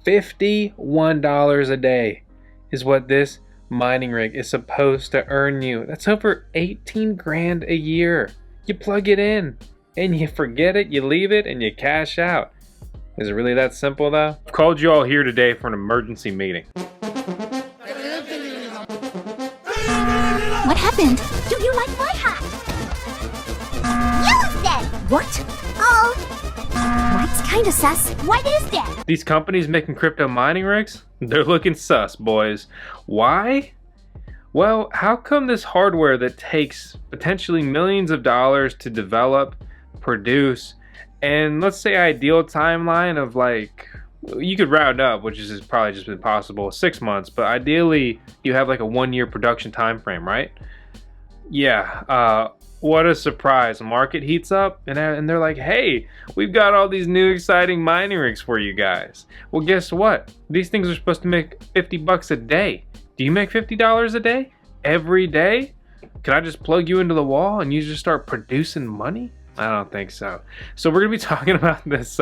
$51 a day is what this mining rig is supposed to earn you. That's over 18 grand a year. You plug it in and you forget it, you leave it, and you cash out. Is it really that simple though? I've called you all here today for an emergency meeting. What happened? Do you like my hat? Yellow's dead! What? Oh. That's kinda sus. What is that? These companies making crypto mining rigs? They're looking sus, boys. Why? Well, how come this hardware that takes potentially millions of dollars to develop, produce, and let's say ideal timeline of like, you could round up, which is probably just impossible, 6 months, but ideally you have like a 1-year production time frame, right? Yeah, what a surprise. The market heats up and they're like, hey, we've got all these new exciting mining rigs for you guys. Well, guess what? These things are supposed to make 50 bucks a day. Do you make $50 a day? Every day? Can I just plug you into the wall and you just start producing money? I don't think so. So we're gonna be talking about this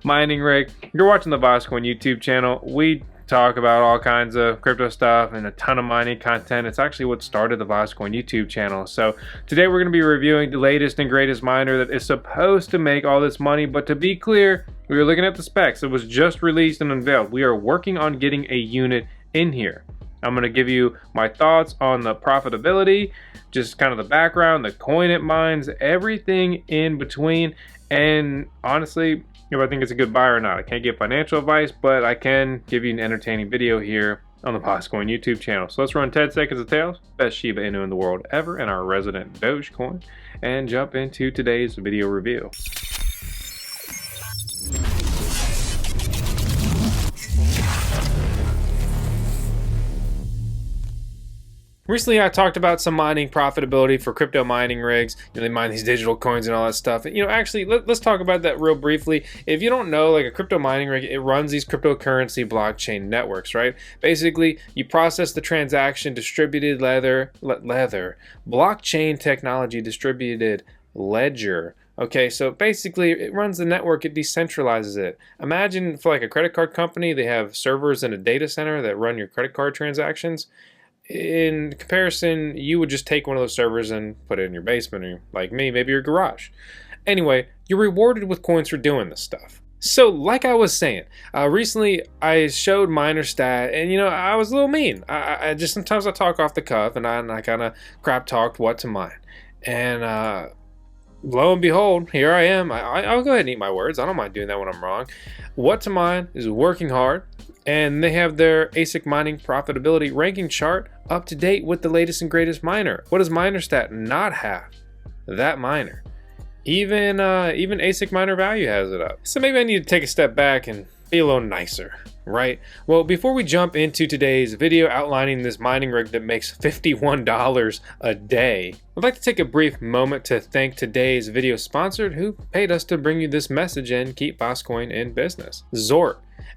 mining rig. You're watching the VoskCoin YouTube channel. We talk about all kinds of crypto stuff and a ton of mining content. It's actually what started the VoskCoin YouTube channel. So today we're gonna be reviewing the latest and greatest miner that is supposed to make all this money. But to be clear, we were looking at the specs. It was just released and unveiled. We are working on getting a unit in here. I'm going to give you my thoughts on the profitability, just kind of the background, the coin it mines, everything in between, and honestly, if I think it's a good buy or not. I can't give financial advice, but I can give you an entertaining video here on the VoskCoin YouTube channel. So let's run 10 seconds of tails, best Shiba Inu in the world ever, and our resident Dogecoin, and jump into today's video review. Recently, I talked about some mining profitability for crypto mining rigs. You know, they mine these digital coins and all that stuff. You know, actually, let's talk about that real briefly. If you don't know, like a crypto mining rig, it runs these cryptocurrency blockchain networks, right? Basically, you process the transaction, distributed blockchain technology, distributed ledger. Okay, so basically it runs the network, it decentralizes it. Imagine for like a credit card company, they have servers in a data center that run your credit card transactions. In comparison, you would just take one of those servers and put it in your basement, or like me, maybe your garage. Anyway, you're rewarded with coins for doing this stuff. So like I was saying, recently I showed miner stat, and you know, I was a little mean. I just sometimes I talk off the cuff, and I kind of crap talked what to mine. And lo and behold, here I am. I'll go ahead and eat my words. I don't mind doing that when I'm wrong. What to mine is working hard, and they have their ASIC mining profitability ranking chart up to date with the latest and greatest miner. What does MinerStat not have? That miner. Even ASIC miner value has it up. So maybe I need to take a step back and be a little nicer, right? Well, before we jump into today's video outlining this mining rig that makes $51 a day, I'd like to take a brief moment to thank today's video sponsor who paid us to bring you this message and keep VoskCoin in business. Zort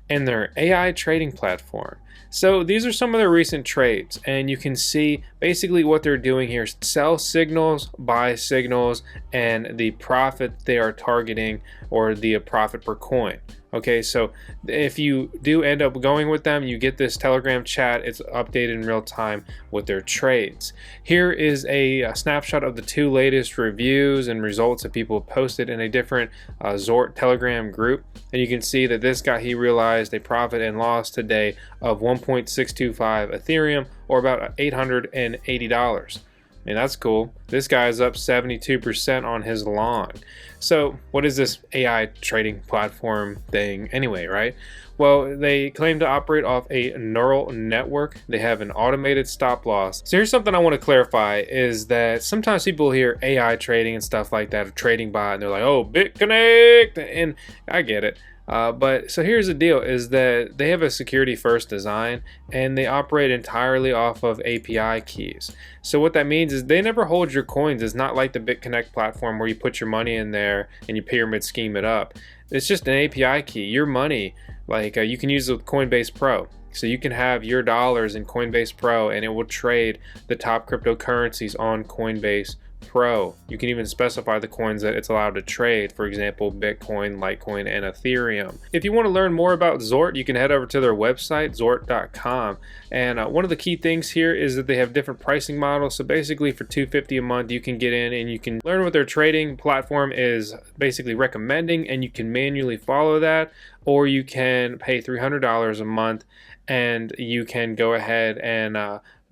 and their AI trading platform. So these are some of their recent trades, and you can see basically what they're doing here: sell signals, buy signals, and the profit they are targeting, or the profit per coin. Okay, so if you do end up going with them, you get this Telegram chat. It's updated in real time with their trades. Here is a snapshot of the 2 latest reviews and results that people posted in a different Zort Telegram group. And you can see that this guy, he realized a profit and loss today of 1.625 Ethereum, or about $880. And that's cool. This guy is up 72% on his long. So what is this AI trading platform thing anyway, right? Well, they claim to operate off a neural network. They have an automated stop loss. So here's something I want to clarify, is that sometimes people hear AI trading and stuff like that, or trading bot, and they're like, oh, BitConnect, and I get it. But so here's the deal, is that they have a security first design, and they operate entirely off of API keys. So what that means is they never hold your coins. It's not like the BitConnect platform where you put your money in there and you pyramid scheme it up. It's just an API key. Your money, like you can use it with Coinbase Pro. So you can have your dollars in Coinbase Pro, and it will trade the top cryptocurrencies on Coinbase Pro. You can even specify the coins that it's allowed to trade, for example, Bitcoin, Litecoin, and Ethereum. If you want to learn more about Zort, you can head over to their website, Zort.com. And one of the key things here is that they have different pricing models. So basically for $250 a month, you can get in and you can learn what their trading platform is basically recommending, and you can manually follow that, or you can pay $300 a month and you can go ahead and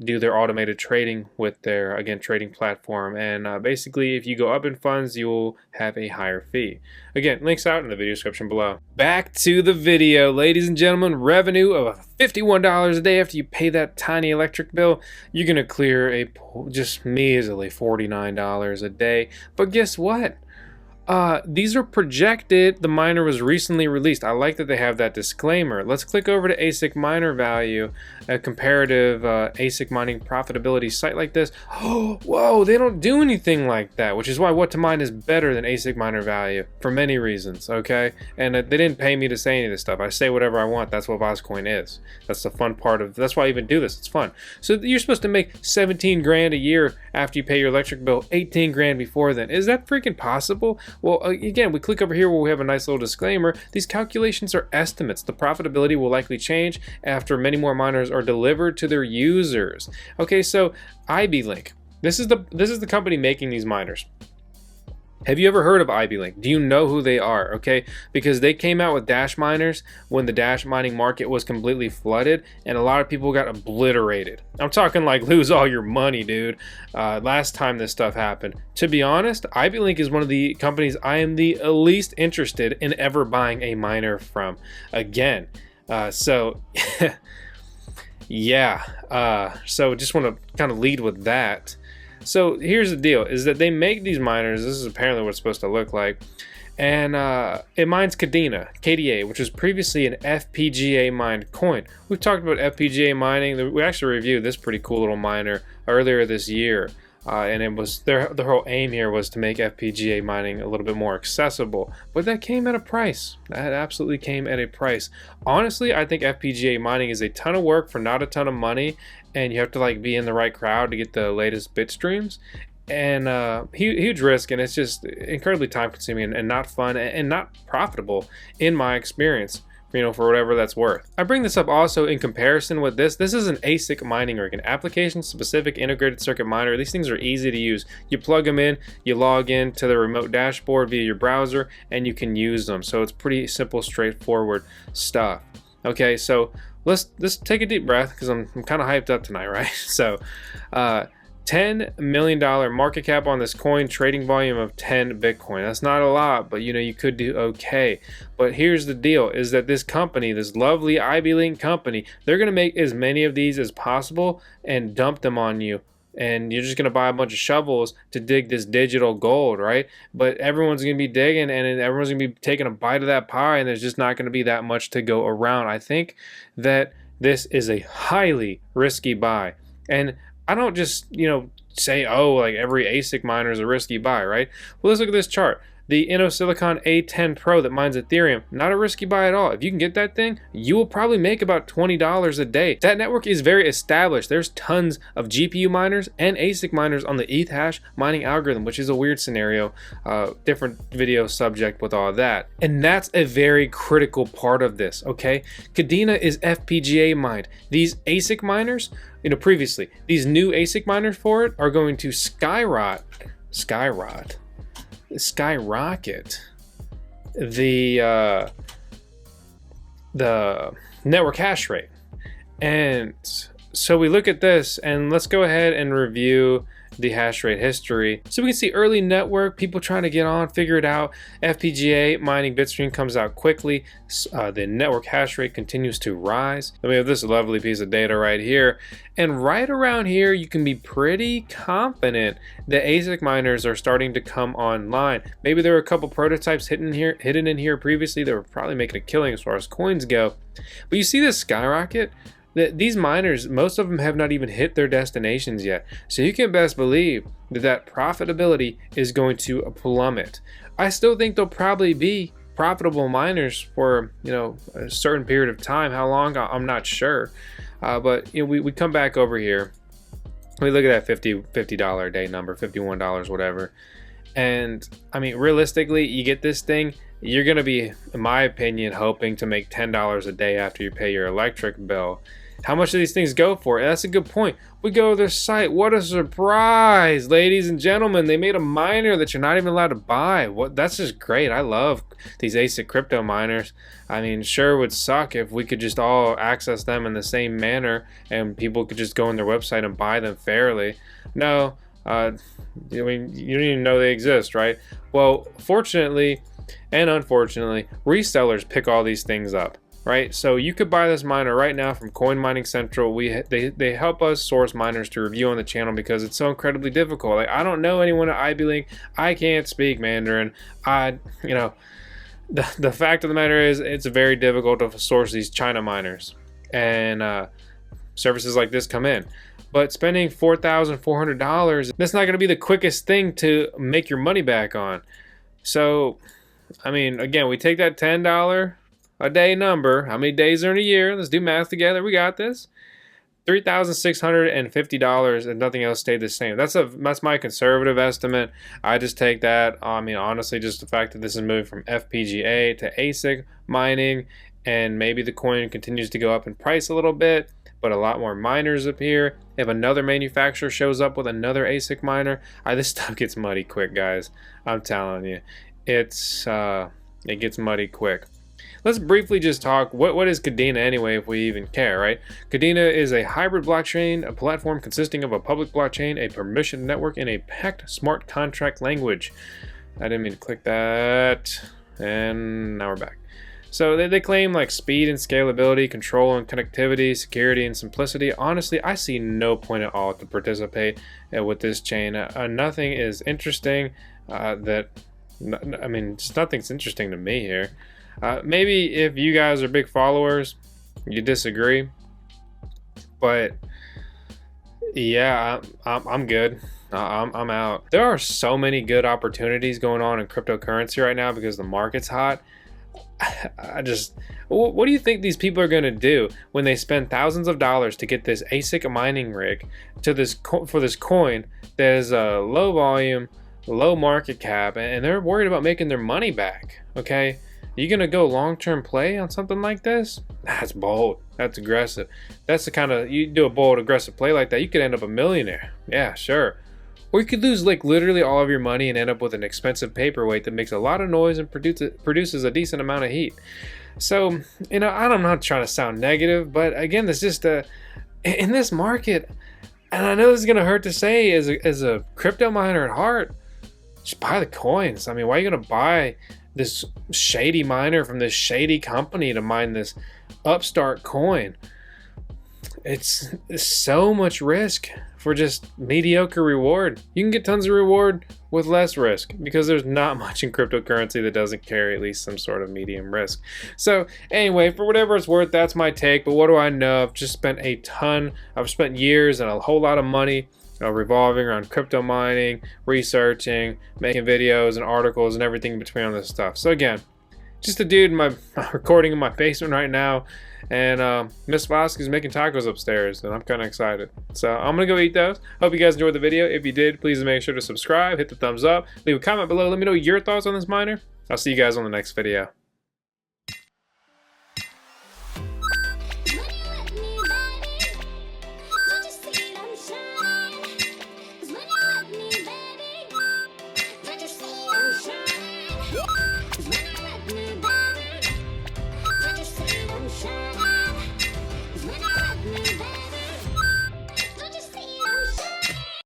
do their automated trading with their, again, trading platform. And basically, if you go up in funds, you'll have a higher fee. Again, links out in the video description below. Back to the video, ladies and gentlemen. Revenue of $51 a day after you pay that tiny electric bill, you're gonna clear a just measly $49 a day. But guess what? These are projected. The miner was recently released. I like that they have that disclaimer. Let's click over to ASIC miner value, a comparative ASIC mining profitability site like this. Oh, whoa, they don't do anything like that, which is why what to mine is better than ASIC miner value for many reasons, okay? And they didn't pay me to say any of this stuff. I say whatever I want. That's what VoskCoin is. That's the fun part of, that's why I even do this. It's fun. So you're supposed to make 17 grand a year after you pay your electric bill, 18 grand before then. Is that freaking possible? Well, again, we click over here where we have a nice little disclaimer. These calculations are estimates. The profitability will likely change after many more miners are delivered to their users. Okay, so Ibelink. This is the company making these miners. Have you ever heard of Ibelink? Do you know who they are? Okay, because they came out with dash miners when the dash mining market was completely flooded and a lot of people got obliterated. I'm talking like lose all your money, dude. Last time this stuff happened. To be honest, Ibelink is one of the companies I am the least interested in ever buying a miner from again. So yeah, so just want to kind of lead with that. So here's the deal, is that they make these miners. This is apparently what it's supposed to look like. And it mines Kadena KDA, which was previously an FPGA mined coin. We've talked about FPGA mining. We actually reviewed this pretty cool little miner earlier this year. And it was the whole aim here was to make FPGA mining a little bit more accessible, but that came at a price. That absolutely came at a price. Honestly, I think FPGA mining is a ton of work for not a ton of money, and you have to like be in the right crowd to get the latest bit streams, and huge risk, and it's just incredibly time consuming and not fun and not profitable in my experience. You know, for whatever that's worth. I bring this up also in comparison with this. This is an ASIC mining rig, an application-specific integrated circuit miner. These things are easy to use. You plug them in, you log in to the remote dashboard via your browser, and you can use them. So it's pretty simple, straightforward stuff. Okay, so let's take a deep breath because I'm kind of hyped up tonight, right? So, $10 million market cap on this coin, trading volume of 10 Bitcoin. That's not a lot, but you know, you could do okay. But here's the deal, is that this company, this lovely Ibelink company, they're gonna make as many of these as possible and dump them on you. And you're just gonna buy a bunch of shovels to dig this digital gold, right? But everyone's gonna be digging and everyone's gonna be taking a bite of that pie, and there's just not gonna be that much to go around. I think that this is a highly risky buy. And I don't just, you know, say, oh, like every ASIC miner is a risky buy, right? Well, let's look at this chart. The InnoSilicon A10 Pro that mines Ethereum, not a risky buy at all. If you can get that thing, you will probably make about $20 a day. That network is very established. There's tons of GPU miners and ASIC miners on the ETH hash mining algorithm, which is a weird scenario, different video subject with all that. And that's a very critical part of this, okay? Kadena is FPGA mined. These ASIC miners, you know, previously, these new ASIC miners for it are going to skyrocket the network hash rate. And so we look at this, and let's go ahead and review the hash rate history. So we can see early network, people trying to get on, figure it out. FPGA mining bitstream comes out quickly. The network hash rate continues to rise. Then we have this lovely piece of data right here. And right around here, you can be pretty confident that ASIC miners are starting to come online. Maybe there were a couple prototypes hidden in here previously that were probably making a killing as far as coins go. But you see this skyrocket? These miners, most of them have not even hit their destinations yet. So you can best believe that profitability is going to plummet. I still think they'll probably be profitable miners for, you know, a certain period of time. How long, I'm not sure. But you know, we come back over here We look at that $50 a day number, $51, whatever. And I mean, realistically, you get this thing, you're going to be, in my opinion, hoping to make $10 a day after you pay your electric bill. How much do these things go for? That's a good point. We go to their site. What a surprise, ladies and gentlemen. They made a miner that you're not even allowed to buy. That's just great. I love these ASIC crypto miners. I mean, sure would suck if we could just all access them in the same manner and people could just go on their website and buy them fairly. No, I mean, you don't even know they exist, right? Well, fortunately and unfortunately, resellers pick all these things up. Right, so you could buy this miner right now from Coin Mining Central. They help us source miners to review on the channel because it's so incredibly difficult. Like, I don't know anyone at Ibelink. I can't speak Mandarin. The fact of the matter is, it's very difficult to source these China miners, and services like this come in. But spending $4,400, that's not going to be the quickest thing to make your money back on. So, I mean, again, we take that $10 a day number. How many days are in a year? Let's do math together. We got this. $3,650 and nothing else stayed the same. That's my conservative estimate. I just take that. I mean, honestly, just the fact that this is moving from FPGA to ASIC mining, and maybe the coin continues to go up in price a little bit, but a lot more miners appear. If another manufacturer shows up with another ASIC miner, this stuff gets muddy quick, guys. I'm telling you, it gets muddy quick. Let's briefly just talk, what is Kadena anyway, if we even care, right? Kadena is a hybrid blockchain, a platform consisting of a public blockchain, a permissioned network, and a packed smart contract language. I didn't mean to click that, and now we're back. So they claim like speed and scalability, control and connectivity, security and simplicity. Honestly, I see no point at all to participate with this chain. Nothing is interesting just nothing's interesting to me here. Maybe if you guys are big followers, you disagree, but yeah, I'm good. I'm out. There are so many good opportunities going on in cryptocurrency right now because the market's hot. What do you think these people are going to do when they spend thousands of dollars to get this ASIC mining rig for this coin that is a low volume, low market cap, and they're worried about making their money back? Okay. You gonna go long-term play on something like this? That's bold. That's aggressive. That's the kind of, you do a bold, aggressive play like that, you could end up a millionaire. Yeah, sure. Or you could lose like literally all of your money and end up with an expensive paperweight that makes a lot of noise and produces a decent amount of heat. So, I'm not trying to sound negative, but again, this just in this market, and I know this is gonna hurt to say, as a crypto miner at heart, just buy the coins. I mean, why are you gonna buy this shady miner from this shady company to mine this upstart coin? It's so much risk for just mediocre reward. You can get tons of reward with less risk because there's not much in cryptocurrency that doesn't carry at least some sort of medium risk. So anyway, for whatever it's worth, that's my take. But what do I know? I've spent years and a whole lot of money revolving around crypto mining, researching, making videos and articles and everything in between on this stuff. So again, just a dude recording in my basement right now, and Miss Vosk is making tacos upstairs, and I'm kind of excited. So I'm gonna go eat those. Hope you guys enjoyed the video. If you did, please make sure to subscribe, hit the thumbs up, leave a comment below, let me know your thoughts on this miner. I'll see you guys on the next video.